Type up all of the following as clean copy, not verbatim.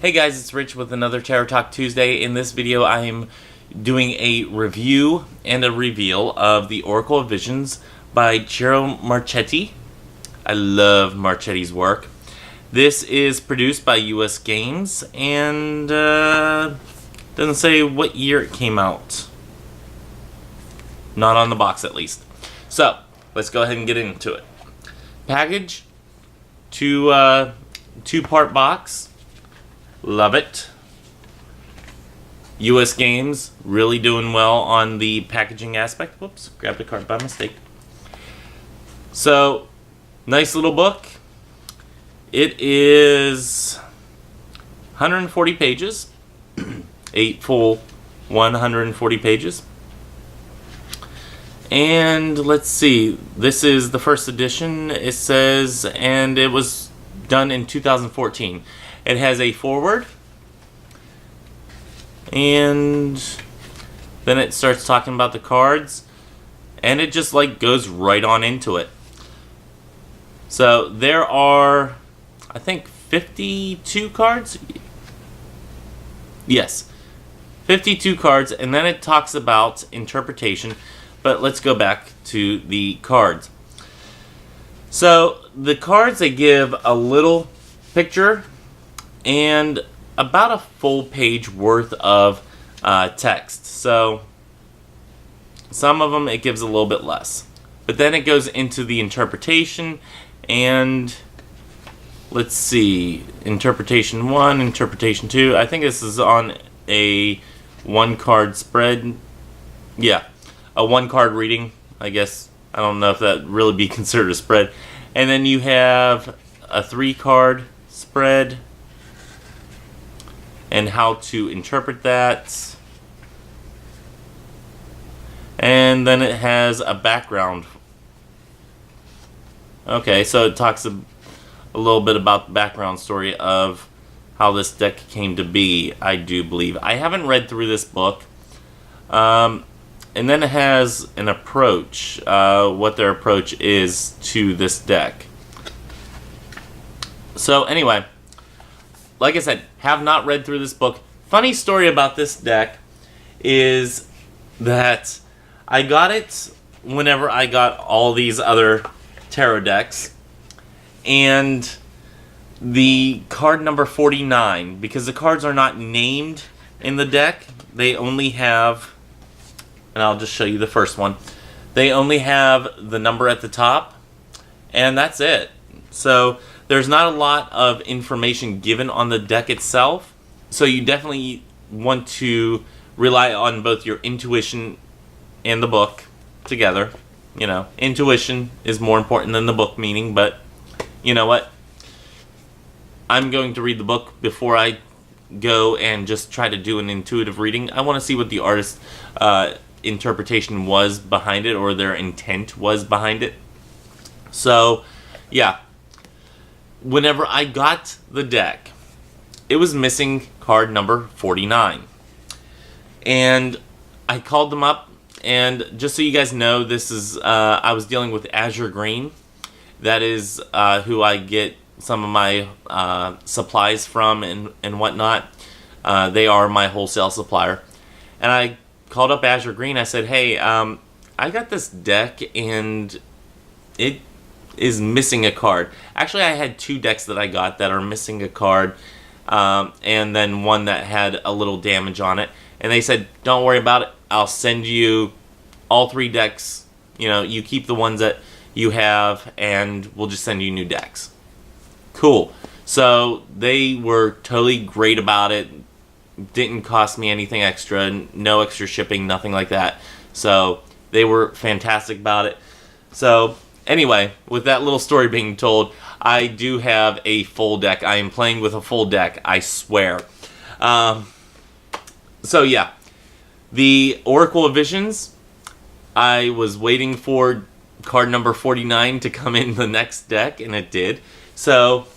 Hey guys, it's Rich with another Tarot Talk Tuesday. In this video, I am doing a review and a reveal of the Oracle of Visions by Ciro Marchetti. I love Marchetti's work. This is produced by US Games and doesn't say what year it came out. Not on the box, at least. So, let's go ahead and get into it. Package, two-part box. Love it. US Games really doing well on the packaging aspect. Whoops, grabbed a card by mistake. So, nice little book. It is 140 pages. 8 full 140 pages. And let's see, this is the first edition, it says, and it was done in 2014. It has a foreword, and then it starts talking about the cards, and it just like goes right on into it. So there are, I think, 52 cards? Yes, 52 cards, and then it talks about interpretation, but let's go back to the cards. So the cards, they give a little picture and about a full page worth of text. So some of them it gives a little bit less, but then it goes into the interpretation, and let's see, interpretation 1, interpretation 2. I think this is on a 1-card spread. Yeah, a 1-card reading, I guess. I don't know if that really be considered a spread. And then you have a 3-card spread and how to interpret that. And then it has a background. Okay, so it talks a little bit about the background story of how this deck came to be, I do believe. I haven't read through this book. And then it has an approach, what their approach is to this deck. So anyway, like I said, have not read through this book. Funny story about this deck is that I got it whenever I got all these other tarot decks, and the card number 49, because the cards are not named in the deck, they only have, and I'll just show you the first one, they only have the number at the top, and that's it. So there's not a lot of information given on the deck itself, so you definitely want to rely on both your intuition and the book together. You know, intuition is more important than the book meaning, but you know what? I'm going to read the book before I go and just try to do an intuitive reading. I want to see what the artist's interpretation was behind it, or their intent was behind it. So, yeah. Whenever I got the deck, it was missing card number 49. And I called them up, and just so you guys know, this is, I was dealing with Azure Green. That is who I get some of my supplies from and whatnot. They are my wholesale supplier. And I called up Azure Green. I said, hey, I got this deck, and it is missing a card. Actually, I had 2 decks that I got that are missing a card, and then one that had a little damage on it. And they said, don't worry about it. I'll send you all 3 decks. You know, you keep the ones that you have, and we'll just send you new decks. Cool. So they were totally great about it. Didn't cost me anything extra. No extra shipping, nothing like that. So they were fantastic about it. So anyway, with that little story being told, I do have a full deck. I am playing with a full deck, I swear. So yeah, the Oracle of Visions, I was waiting for card number 49 to come in the next deck, and it did. So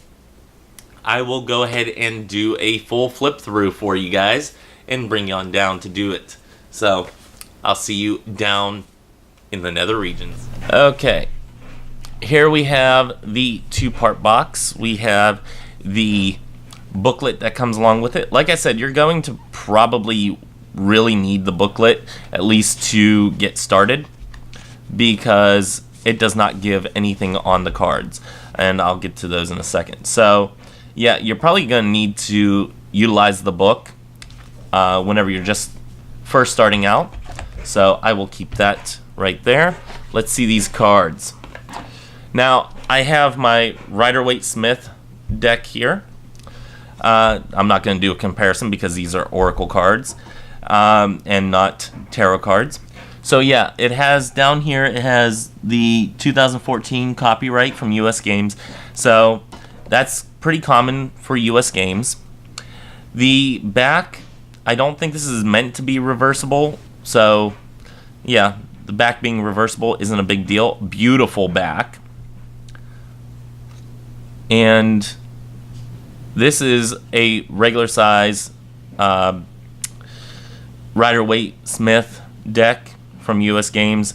I will go ahead and do a full flip through for you guys and bring you on down to do it. So I'll see you down in the nether regions. Okay. Here we have the 2-part box. We have the booklet that comes along with it. Like I said, you're going to probably really need the booklet, at least to get started, because it does not give anything on the cards, and I'll get to those in a second. So yeah, you're probably going to need to utilize the book whenever you're just first starting out. So I will keep that right there. Let's see these cards. Now, I have my Rider-Waite-Smith deck here. I'm not going to do a comparison because these are Oracle cards and not tarot cards. So yeah, it has down here, it has the 2014 copyright from US Games. So that's pretty common for US Games. The back, I don't think this is meant to be reversible. So yeah, the back being reversible isn't a big deal. Beautiful back. And this is a regular size Rider-Waite-Smith deck from US Games.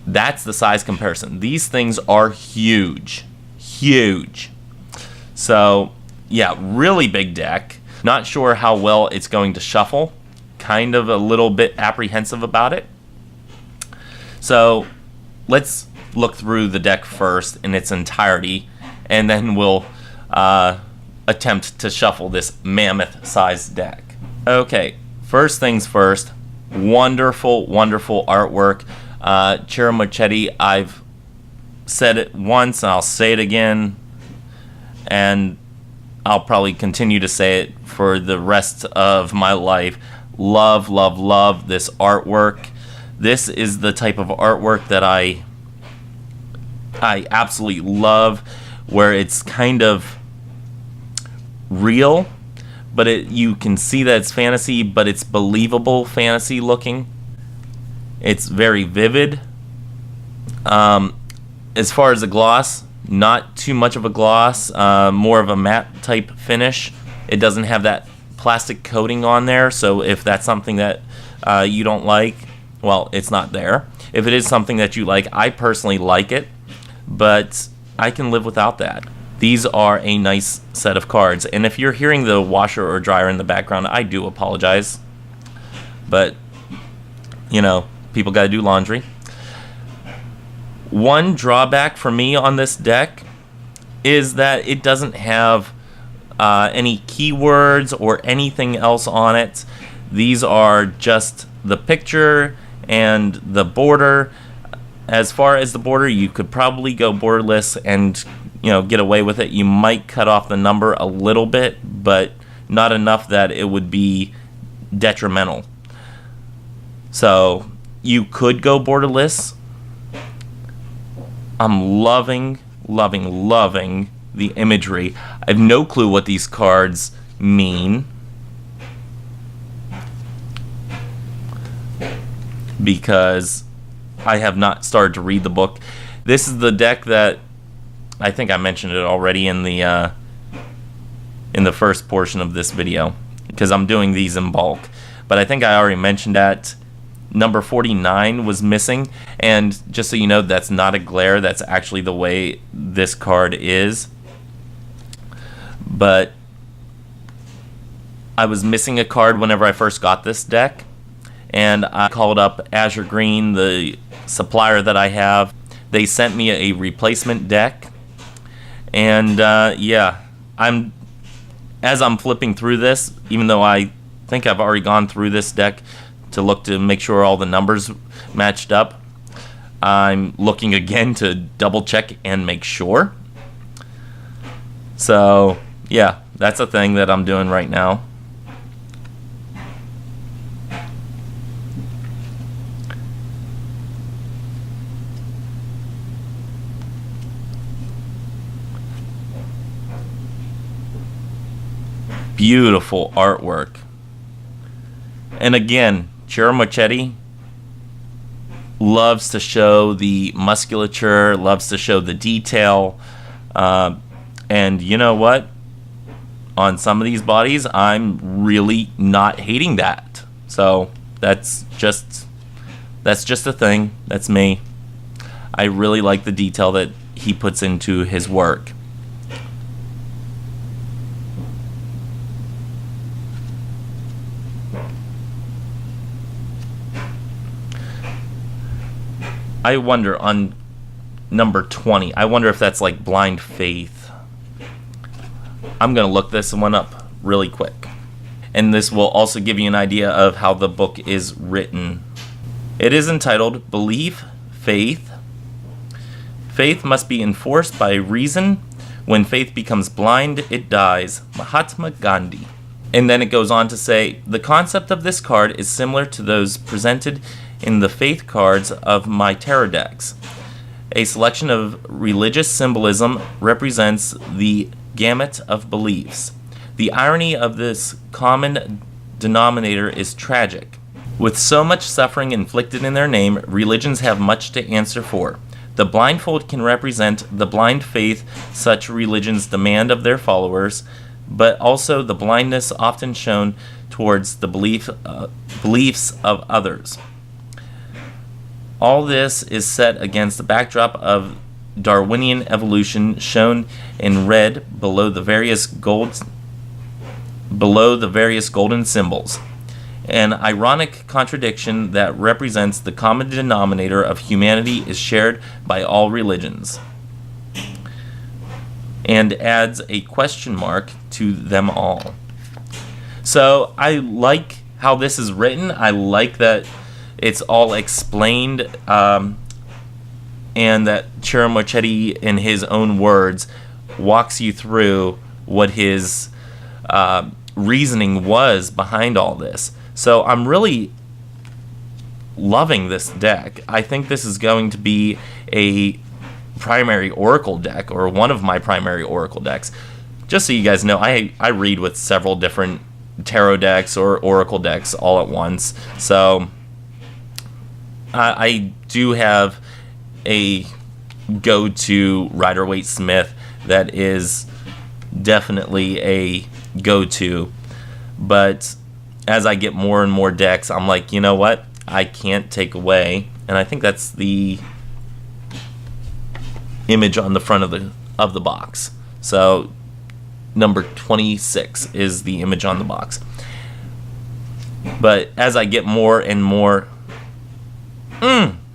That's the size comparison. These things are huge. Huge. So, yeah, really big deck. Not sure how well it's going to shuffle. Kind of a little bit apprehensive about it. So, let's look through the deck first in its entirety, and then we'll attempt to shuffle this mammoth-sized deck. Okay, first things first. Wonderful, wonderful artwork. Ciro Marchetti, I've said it once, and I'll say it again, and I'll probably continue to say it for the rest of my life. Love, love, love this artwork. This is the type of artwork that I absolutely love, where it's kind of real, but you can see that it's fantasy, but it's believable fantasy looking. It's very vivid. As far as the gloss, not too much of a gloss, more of a matte type finish. It doesn't have that plastic coating on there, so if that's something that you don't like, well, it's not there. If it is something that you like, I personally like it, but I can live without that. These are a nice set of cards, and if you're hearing the washer or dryer in the background, I do apologize, but you know, people gotta do laundry. One drawback for me on this deck is that it doesn't have any keywords or anything else on it. These are just the picture and the border. As far as the border, you could probably go borderless and, you know, get away with it. You might cut off the number a little bit, but not enough that it would be detrimental. So you could go borderless. I'm loving, loving, loving the imagery. I have no clue what these cards mean, because I have not started to read the book. This is the deck that I think I mentioned it already in the first portion of this video, because I'm doing these in bulk. But I think I already mentioned that number 49 was missing, and just so you know, that's not a glare. That's actually the way this card is. But I was missing a card whenever I first got this deck, and I called up Azure Green, the supplier that I have. They sent me a replacement deck, and yeah, as I'm flipping through this, even though I think I've already gone through this deck to look to make sure all the numbers matched up, I'm looking again to double check and make sure. So yeah, that's a thing that I'm doing right now. Beautiful artwork. And again, Ciro Marchetti loves to show the musculature, loves to show the detail. And you know what? On some of these bodies, I'm really not hating that. So that's just a thing. That's me. I really like the detail that he puts into his work. I wonder on number 20, I wonder if that's like blind faith. I'm going to look this one up really quick. And this will also give you an idea of how the book is written. It is entitled Belief, Faith. Faith must be enforced by reason. When faith becomes blind, it dies. Mahatma Gandhi. And then it goes on to say, the concept of this card is similar to those presented in the faith cards of my tarot decks. A selection of religious symbolism represents the gamut of beliefs. The irony of this common denominator is tragic. With so much suffering inflicted in their name, religions have much to answer for. The blindfold can represent the blind faith such religions demand of their followers, but also the blindness often shown towards the beliefs of others. All this is set against the backdrop of Darwinian evolution shown in red below the various golden symbols. An ironic contradiction that represents the common denominator of humanity is shared by all religions and adds a question mark to them all. So I like how this is written. I like that it's all explained, and that Ciro Marchetti, in his own words, walks you through what his reasoning was behind all this. So I'm really loving this deck. I think this is going to be a primary oracle deck, or one of my primary oracle decks. Just so you guys know, I read with several different tarot decks or oracle decks all at once. So I do have a go-to Rider-Waite-Smith that is definitely a go-to. But as I get more and more decks, I'm like, you know what? I can't take away, and I think that's the image on the front of the box. So number 26 is the image on the box. But as I get more and more,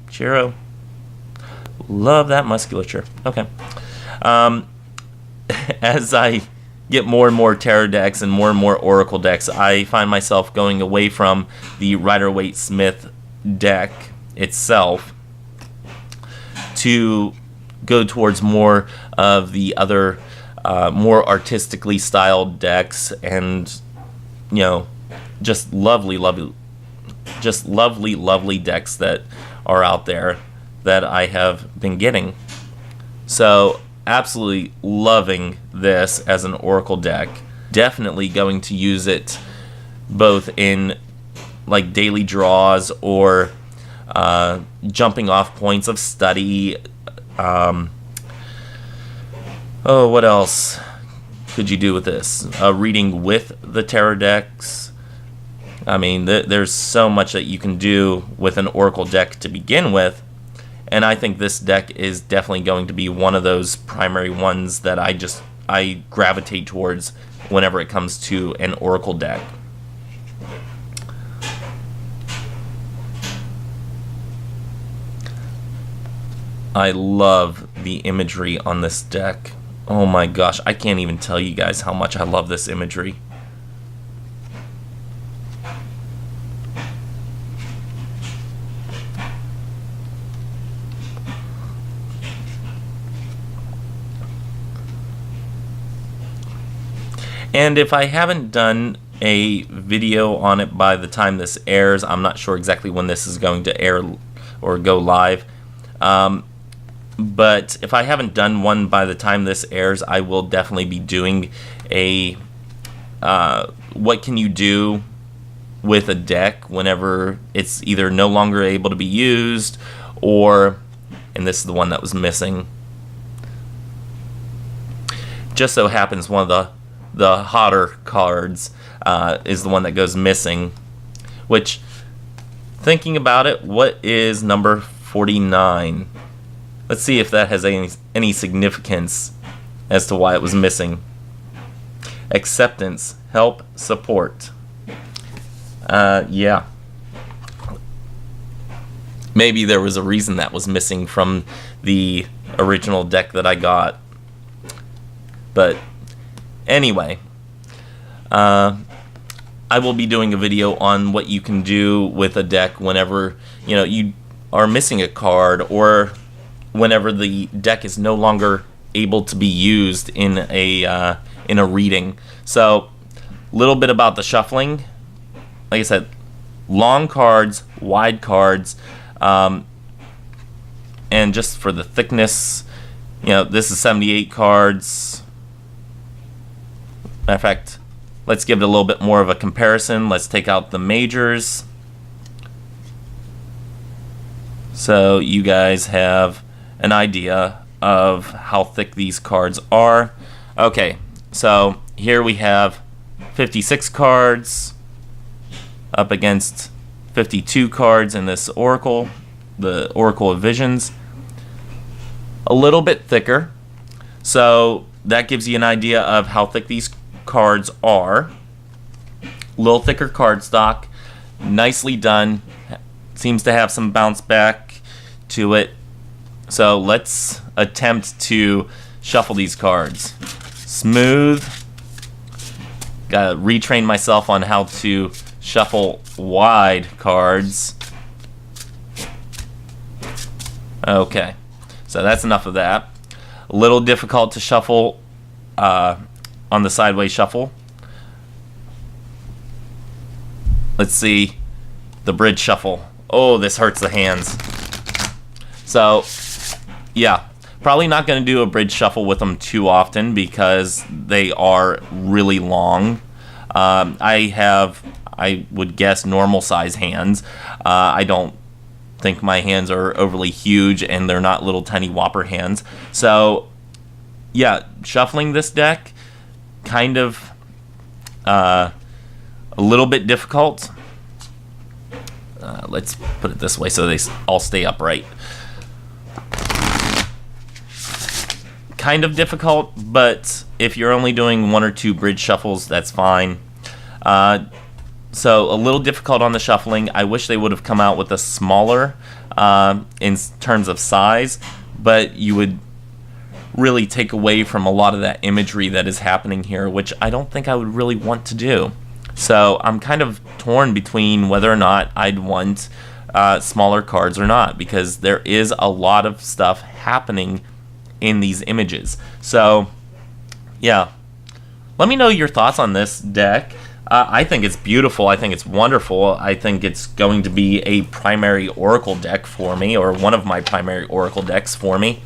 Chiro, love that musculature. Okay. As I get more and more tarot decks and more oracle decks, I find myself going away from the Rider-Waite-Smith deck itself to go towards more of the other more artistically styled decks, and just lovely decks that are out there that I have been getting. So absolutely loving this as an oracle deck. Definitely going to use it both in like daily draws or jumping off points of study. What else could you do with this? Reading with the tarot decks. I mean, there's so much that you can do with an oracle deck to begin with. And I think this deck is definitely going to be one of those primary ones that I gravitate towards whenever it comes to an oracle deck. I love the imagery on this deck. Oh my gosh, I can't even tell you guys how much I love this imagery. And if I haven't done a video on it by the time this airs, I'm not sure exactly when this is going to air or go live. But if I haven't done one by the time this airs, I will definitely be doing a what can you do with a deck whenever it's either no longer able to be used, or, and this is the one that was missing. Just so happens one of the hotter cards is the one that goes missing, which, thinking about it, what is number 49? Let's see if that has any significance as to why it was missing. Acceptance, help, support. Yeah. Maybe there was a reason that was missing from the original deck that I got. But anyway, I will be doing a video on what you can do with a deck whenever you are missing a card, or whenever the deck is no longer able to be used in a reading. So, a little bit about the shuffling. Like I said, long cards, wide cards, and just for the thickness, this is 78 cards. Matter of fact, let's give it a little bit more of a comparison. Let's take out the majors, so you guys have an idea of how thick these cards are. Okay, so here we have 56 cards up against 52 cards in this Oracle, the Oracle of Visions. A little bit thicker, so that gives you an idea of how thick these cards are. A little thicker cardstock, nicely done. Seems to have some bounce back to it. So let's attempt to shuffle these cards. Smooth. Gotta retrain myself on how to shuffle wide cards. Okay, so that's enough of that. A little difficult to shuffle on the sideways shuffle. Let's see the bridge shuffle. Oh, this hurts the hands. So, yeah, probably not going to do a bridge shuffle with them too often because they are really long. I would guess, normal size hands. I don't think my hands are overly huge, and they're not little tiny whopper hands. So, yeah, shuffling this deck, kind of a little bit difficult. Let's put it this way so they all stay upright. Kind of difficult, but if you're only doing 1 or 2 bridge shuffles, that's fine. So a little difficult on the shuffling. I wish they would have come out with a smaller in terms of size, but you would really take away from a lot of that imagery that is happening here, which I don't think I would really want to do. So I'm kind of torn between whether or not I'd want smaller cards or not, because there is a lot of stuff happening in these images. So yeah, let me know your thoughts on this deck. I think it's beautiful. I think it's wonderful. I think it's going to be a primary Oracle deck for me, or one of my primary Oracle decks for me.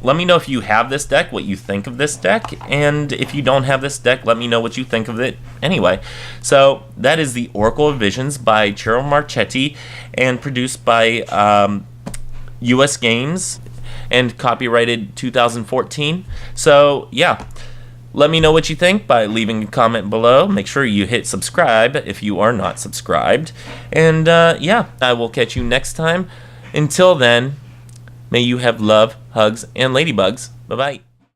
Let me know if you have this deck, what you think of this deck, and if you don't have this deck, let me know what you think of it anyway. So that is the Oracle of Visions by Ciro Marchetti, and produced by US Games, and copyrighted 2014. So yeah, let me know what you think by leaving a comment below. Make sure you hit subscribe if you are not subscribed. And yeah, I will catch you next time. Until then, may you have love, hugs, and ladybugs. Bye-bye.